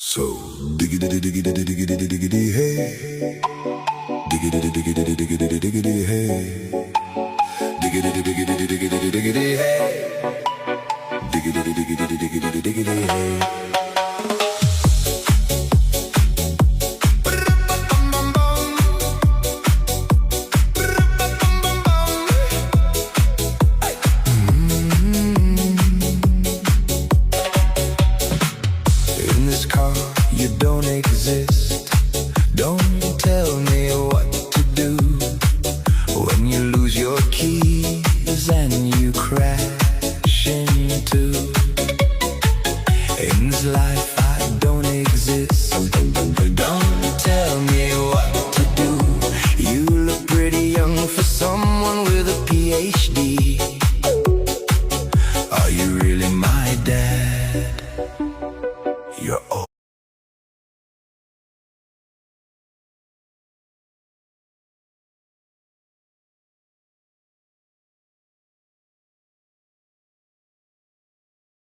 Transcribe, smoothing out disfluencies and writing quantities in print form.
So diggity diggity diggity diggity hey, diggity diggity diggity diggity hey, diggity diggity diggity diggity hey, diggity diggity diggity diggity hey. You don't exist. Don't tell me what